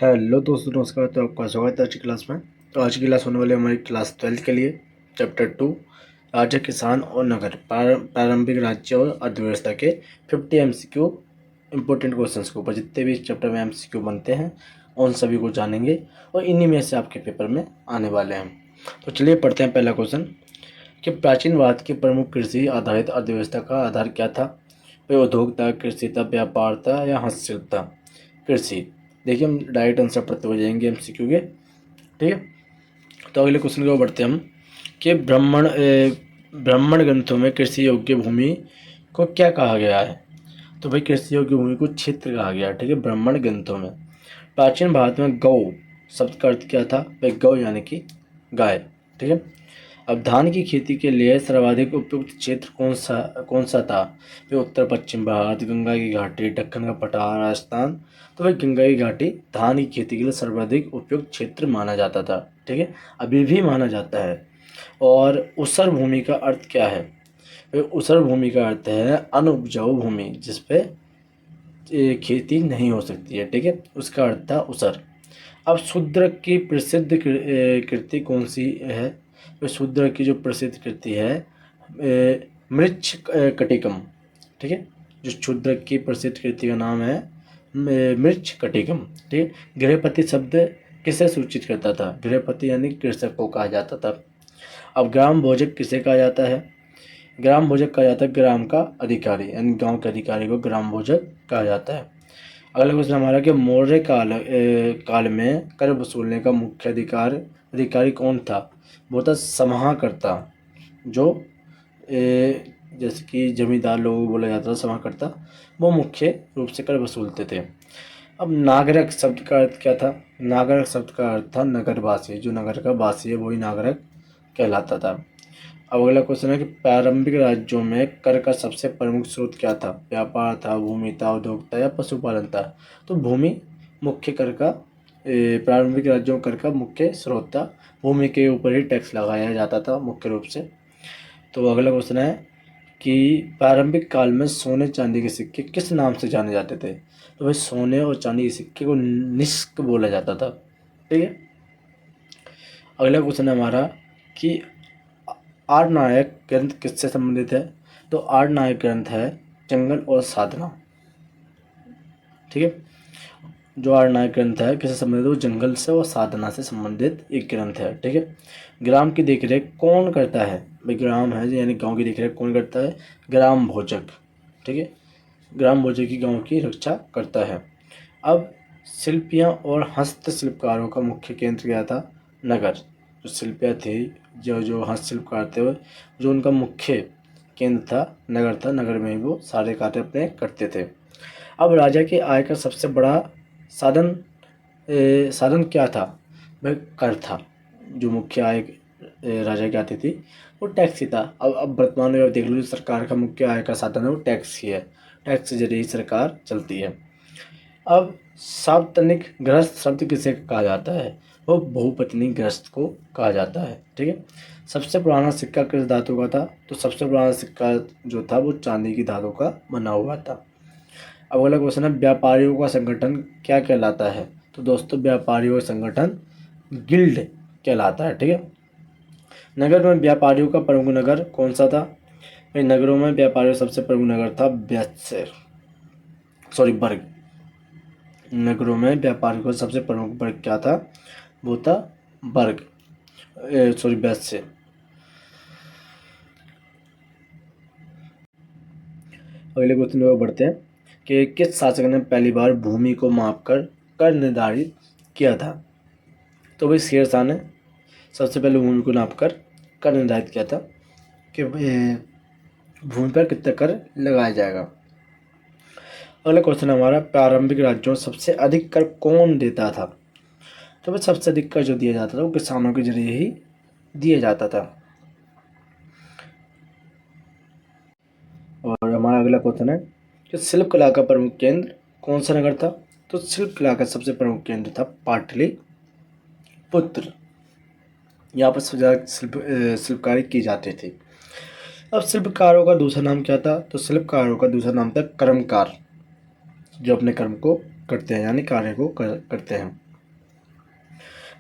Hello दोस्तों, नमस्कार। तो आपका स्वागत है आज की क्लास में। तो आज की क्लास होने वाली है हमारी क्लास 12th के लिए। चैप्टर 2 राज्य, किसान और नगर, प्रारंभिक राज्य और अर्थव्यवस्था के 50 MCQ इंपॉर्टेंट क्वेश्चंस के ऊपर जितने भी इस चैप्टर में MCQ बनते हैं उन सभी को जानेंगे और इन्हीं में से आपके पेपर में आने वाले हैं। तो चलिए पढ़ते हैं पहला क्वेश्चन कि प्राचीन भारत की प्रमुख कृषि आधारित अर्थव्यवस्था का आधार क्या था। वह उद्योग था, कृषि था, व्यापार था या हस्तशिल्प था। कृषि। देखिए हम डायरेक्ट आंसर पढ़ते हो जाएंगे MCQ के। ठीक है, तो अगले क्वेश्चन की ओर बढ़ते हैं हम कि ब्राह्मण ग्रंथों में कृषि योग्य भूमि को क्या कहा गया है। तो भाई कृषि योग्य भूमि को क्षेत्र कहा गया है। ठीक है, ब्राह्मण ग्रंथों में। प्राचीन भारत में गौ शब्द का अर्थ क्या था। भाई गौ यानी कि गाय। ठीक है, अब धान की खेती के लिए सर्वाधिक उपयुक्त क्षेत्र कौन सा था। फिर उत्तर पश्चिम भारत, गंगा की घाटी, दक्कन का पठार, राजस्थान। तो भाई गंगा की घाटी धान की खेती के लिए सर्वाधिक उपयुक्त क्षेत्र माना जाता था। ठीक है, अभी भी माना जाता है। और ऊसर भूमि का अर्थ क्या है। भाई ऊसर भूमि का अर्थ है अनउपजाऊ भूमि जिसपे खेती नहीं हो सकती है। ठीक है, उसका अर्थ था ऊसर। अब शूद्रक की प्रसिद्ध कृति कौन सी है। तो शूद्रक की जो प्रसिद्ध कृति है मृच्छ कटिकम। ठीक है, जो शूद्रक की प्रसिद्ध कृति का नाम है मृच्छ कटिकम। ठीक है, गृहपति शब्द किसे सूचित करता था। गृहपति यानी कृषक को कहा जाता था। अब ग्राम भोजक किसे कहा जाता है। ग्राम भोजक कहा जाता है ग्राम का अधिकारी, यानी गांव के अधिकारी को ग्राम भोजक कहा जाता है। अगला क्वेश्चन हमारा कि मौर्य काल में कर वसूलने का मुख्य अधिकारी कौन था। वो था समाहर्ता, जो जैसे कि जमींदार लोगों को बोला जाता था समाहर्ता, वो मुख्य रूप से कर वसूलते थे। अब नागरिक शब्द का अर्थ क्या था। नागरिक शब्द का अर्थ था नगरवासी, जो नगर का वासी है वही नागरिक कहलाता था। अब अगला क्वेश्चन है कि प्रारंभिक राज्यों में कर का सबसे प्रमुख स्रोत क्या था। व्यापार था, भूमि था, उद्योग था या पशुपालन था। तो भूमि मुख्य कर का प्रारंभिक राज्यों कर का मुख्य स्रोत था। भूमि के ऊपर ही टैक्स लगाया जाता था मुख्य रूप से। तो अगला क्वेश्चन है कि प्रारंभिक काल में सोने चांदी के सिक्के किस नाम से जाने जाते थे। तो भाई सोने और चांदी के सिक्के को निष्क बोला जाता था। ठीक है, अगला क्वेश्चन है हमारा कि आरनायक ग्रंथ किससे संबंधित है। तो आरनायक ग्रंथ है जंगल और साधना। ठीक है, जो आरनायक ग्रंथ है किससे संबंधित है, वो जंगल से और साधना से संबंधित एक ग्रंथ है। ठीक है, ग्राम की देखरेख कौन करता है। भाई ग्राम है यानी गांव की देखरेख कौन करता है। ग्राम भोजक। ठीक है, ग्राम भोजक ही गांव की रक्षा करता है। अब शिल्पियाँ और हस्तशिल्पकारों का मुख्य केंद्र क्या था। नगर। जो शिल्पियाँ थी, जो जो हस्तशिल्पकार थे, जो उनका मुख्य केंद्र था नगर था। नगर में ही वो सारे कार्य अपने करते थे। अब राजा की आय का सबसे बड़ा साधन साधन क्या था। वह कर था। जो मुख्य आय राजा की आती थी वो टैक्स ही था। अब वर्तमान में देख लो, जो सरकार का मुख्य आय का साधन है वो टैक्स ही है। टैक्स के जरिए ही सरकार चलती है। अब साप्ताहिक ग्रस्त शब्द किसे कहा जाता है। वो बहुपत्नी ग्रस्त को कहा जाता है। ठीक है, सबसे पुराना सिक्का किस धातु का था। तो सबसे पुराना सिक्का जो था वो चांदी की धातु का बना हुआ था। अब अगला क्वेश्चन है व्यापारियों का संगठन क्या कहलाता है। तो दोस्तों व्यापारियों का संगठन गिल्ड कहलाता है। ठीक है, नगर में व्यापारियों का प्रमुख नगर कौन सा था। इन नगरों में व्यापारियों का सबसे प्रमुख नगर था बर्ग। नगरों में व्यापारियों का सबसे प्रमुख वर्ग क्या था, वो था वर्ग वैश्य। अगले क्वेश्चन में बढ़ते हैं कि किस शासक ने पहली बार भूमि को मापकर कर निर्धारित किया था। तो भाई शेरशाह ने सबसे पहले भूमि को नापकर कर निर्धारित किया था कि भूमि पर कितना कर लगाया जाएगा। अगला क्वेश्चन हमारा प्रारंभिक राज्यों में सबसे अधिक कर कौन देता था। तो भाई सबसे अधिक कर जो दिया जाता था वो किसानों के जरिए ही दिया जाता था। और हमारा अगला क्वेश्चन है कि शिल्प कला का प्रमुख केंद्र कौन सा नगर था। तो शिल्प कला का सबसे प्रमुख केंद्र था पाटलिपुत्र। यहाँ पर शिल्पकारी की जाती थी। अब शिल्पकारों का दूसरा नाम क्या था। तो शिल्पकारों का दूसरा नाम था कर्मकार, जो अपने कर्म को करते हैं यानी कार्य को करते हैं।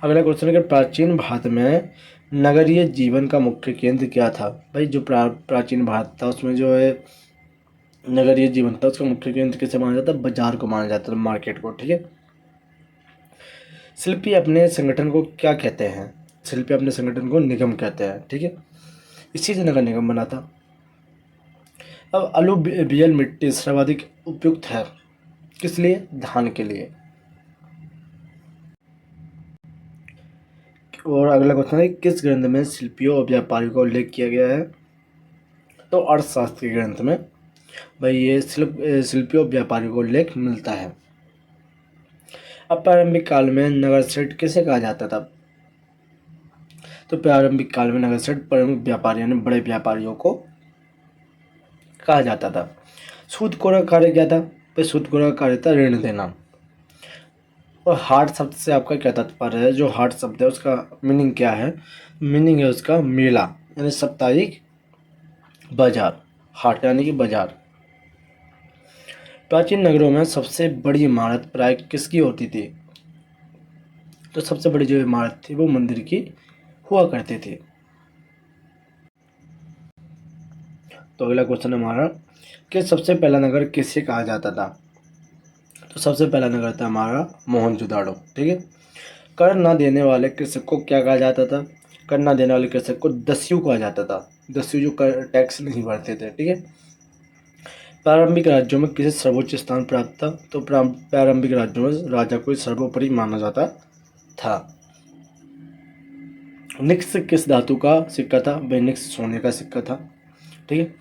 अगला क्वेश्चन है कि प्राचीन भारत में नगरीय जीवन का मुख्य केंद्र क्या था। भाई जो प्राचीन भारत था उसमें जो है नगरीय जीवन था उसका मुख्य केंद्र किसे माना जाता है, बाजार को माना जाता है, मार्केट को। ठीक है। शिल्पी अपने संगठन को क्या कहते हैं, शिल्पी अपने संगठन को निगम कहते हैं। ठीक है। इसी से नगर निगम बना था। अब अलूवियल मिट्टी सर्वाधिक उपयुक्त है किस लिए, धान के लिए। और अगला क्वेश्चन है किस ग्रंथ में शिल्पियों और व्यापारियों का उल्लेख किया गया है, तो अर्थशास्त्र के ग्रंथ में भाई ये शिल्पियों और व्यापारियों का उल्लेख मिलता है। अब प्रारंभिक काल में नगर सेठ किसे कहा जाता था, तो प्रारंभिक काल में नगर सेठ प्रमुख व्यापारियों ने बड़े व्यापारियों को कहा जाता था। सूदखोर का कार्य क्या था, भाई सूदखोर का कार्य था ऋण देना। और हाट शब्द से आपका क्या तात्पर्य है, जो हाट शब्द है उसका मीनिंग क्या है, मीनिंग है उसका मेला यानी साप्ताहिक बाजार, हाट यानी कि बाजार। प्राचीन नगरों में सबसे बड़ी इमारत प्राय किसकी होती थी, तो सबसे बड़ी जो इमारत थी वो मंदिर की हुआ करती थी। तो अगला क्वेश्चन हमारा कि सबसे पहला नगर किसे कहा जाता था, तो सबसे पहला नगर था हमारा मोहनजोदाड़ो। ठीक है। कर न देने वाले कृषक को क्या कहा जाता था, कर न देने वाले कृषक को दस्यु कहा जाता था, दस्यु जो कर टैक्स नहीं भरते थे। ठीक है। प्रारंभिक राज्यों में किसे सर्वोच्च स्थान प्राप्त था, तो प्रारंभिक राज्यों में राजा को सर्वोपरि माना जाता था। निक्स किस धातु का सिक्का था, भाई निक्स सोने का सिक्का था। ठीक है।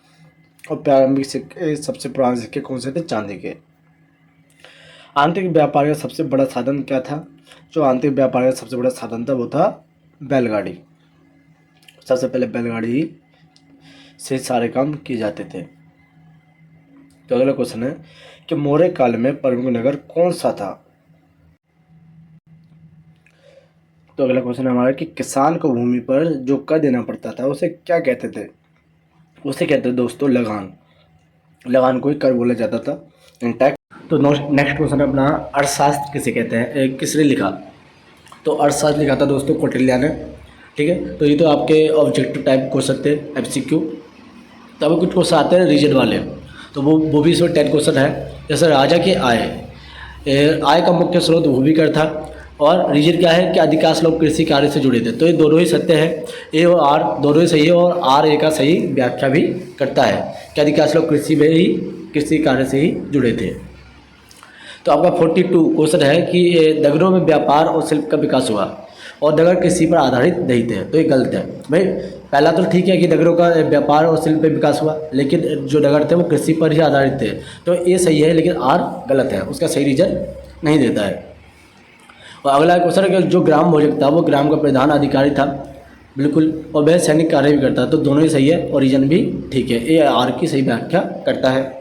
और प्रारंभिक सिक्के सबसे पुराने सिक्के कौन से थे, चांदी के। आंतरिक व्यापार का सबसे बड़ा साधन क्या था, जो आंतरिक व्यापार का सबसे बड़ा साधन था वो था बैलगाड़ी। सबसे पहले बैलगाड़ी से सारे काम किए जाते थे। तो अगला क्वेश्चन है कि मौर्य काल में प्रमुख नगर कौन सा था, तो अगला क्वेश्चन है हमारा कि किसान को भूमि पर जो कर देना पड़ता था उसे क्या कहते थे, उसे कहते थे दोस्तों लगान, लगान को ही कर बोला जाता था, टैक्स। तो नेक्स्ट क्वेश्चन है अपना अर्थशास्त्र किसे कहते हैं, किसने लिखा, तो अर्थशास्त्र लिखा था दोस्तों कौटिल्य ने। ठीक है। तो ये तो आपके ऑब्जेक्टिव टाइप क्वेश्चन थे एमसीक्यू। तो अभी कुछ क्वेश्चन आते हैं रीजन वाले, तो वो भी इसमें 10 क्वेश्चन है। जैसे राजा की आय का मुख्य स्रोत भूमिकर था, और रीजन क्या है कि अधिकांश लोग कृषि कार्य से जुड़े थे। तो ये दोनों ही सत्य है, ए और आर दोनों ही सही है, और आर ए का सही व्याख्या भी करता है कि अधिकांश लोग कृषि कार्य से ही जुड़े थे। तो आपका 42 क्वेश्चन है कि नगरों में व्यापार और शिल्प का विकास हुआ और नगर कृषि पर आधारित नहीं थे, तो ये गलत है। भाई पहला तो ठीक है कि नगरों का व्यापार और शिल्प पे विकास हुआ, लेकिन जो नगर थे वो कृषि पर ही आधारित थे, तो ये सही है, लेकिन आर गलत है, उसका सही रीजन नहीं देता है। और अगला क्वेश्चन है कि जो ग्राम भोजक था वो ग्राम का प्रधान अधिकारी था, बिल्कुल, और वह सैनिक कार्य भी करता, तो दोनों ही सही है और रीजन भी ठीक है, ये आर की सही व्याख्या करता है।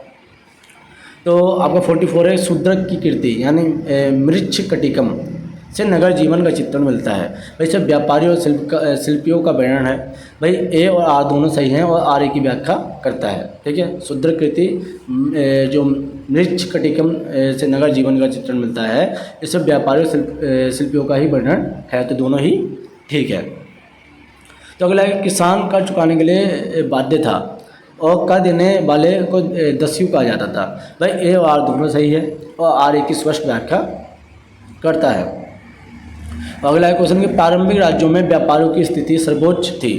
तो आपका 44 है शूद्रक की कीर्ति यानी मृच्छ कटिकम से नगर जीवन का चित्रण मिलता है। भाई सब व्यापारियों और शिल्पियों का वर्णन है। भाई ए और आर दोनों सही हैं और आर ए की व्याख्या करता है। ठीक है। शूद्रक कीर्ति जो मृच्छ कटिकम से नगर जीवन का चित्रण मिलता है, इस सब व्यापारियों शिल्पियों का ही वर्णन है, तो दोनों ही ठीक है। तो अगला है किसान कर चुकाने के लिए बाध्य था और कर देने वाले को दस्यु कहा जाता था। भाई ए और आर दोनों सही है और आर ए की स्पष्ट व्याख्या करता है। अगला क्वेश्चन कि प्रारंभिक राज्यों में व्यापारियों की स्थिति सर्वोच्च थी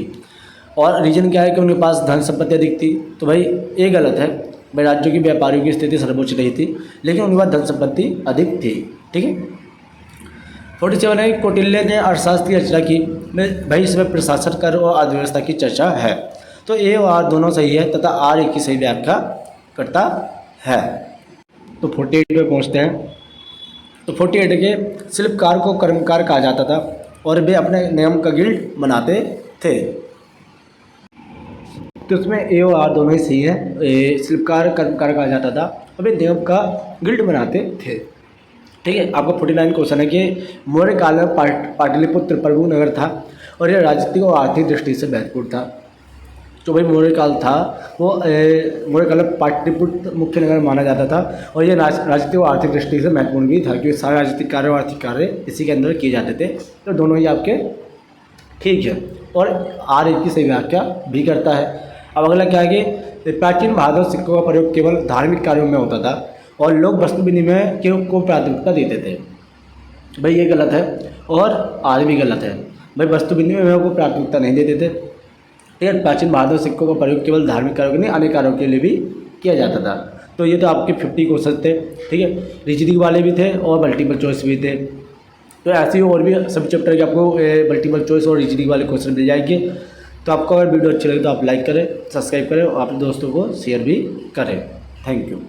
और रीजन क्या है कि उनके पास धन संपत्ति अधिक थी, तो भाई ये गलत है। भाई राज्यों की व्यापारियों की स्थिति सर्वोच्च नहीं थी, लेकिन उनके पास धन संपत्ति अधिक थी। ठीक है। 47 है कौटिल्य ने अर्थशास्त्र की रचना की। भाई इसमें प्रशासन कर और अर्थव्यवस्था की चर्चा है, तो ए और आर दोनों सही है तथा आर ए की सही व्याख्या करता है। तो 48 पे पहुँचते हैं। तो 48 के शिल्पकार को कर्मकार कहा जाता था और वे अपने नियम का गिल्ड बनाते थे। तो इसमें ए और आर दोनों ही सही है। शिल्पकार कर्मकार कहा जाता था और वे नियम का गिल्ड बनाते थे। ठीक है। आपका 49 क्वेश्चन है कि मौर्य काल में पाटलिपुत्र प्रमुख नगर था और यह राजनीतिक और आर्थिक दृष्टि से महत्वपूर्ण था। जो भाई मौर्य काल था वो मौर्य काल में पाटलिपुत्र मुख्य नगर माना जाता था और ये राजनीतिक और आर्थिक दृष्टि से महत्वपूर्ण भी था क्योंकि सारे राजनीतिक कार्य और आर्थिक कार्य इसी के अंदर किए जाते थे। तो दोनों ही आपके ठीक है और आर एक की सही व्याख्या भी करता है। अब अगला क्या है कि प्राचीन भारत सिक्कों का प्रयोग केवल धार्मिक कार्यों में होता था और लोग वस्तु विनिमय को प्राथमिकता देते थे। भाई ये गलत है और आर भी गलत है। भाई वस्तु विनिमय को प्राथमिकता नहीं देते थे। ठीक है, प्राचीन भारत सिक्कों का प्रयोग केवल धार्मिक कार्यों के नहीं अन्य कार्यों के लिए भी किया जाता था। तो ये तो आपके 50 क्वेश्चन थे। ठीक है, रीजनिंग वाले भी थे और मल्टीपल चॉइस भी थे। तो ऐसे ही और भी सभी चैप्टर के आपको मल्टीपल चॉइस और रीजनिंग वाले क्वेश्चन मिल जाएंगे। तो आपको अगर वीडियो अच्छी लगे तो आप लाइक करें, सब्सक्राइब करें और अपने दोस्तों को शेयर भी करें। Thank you.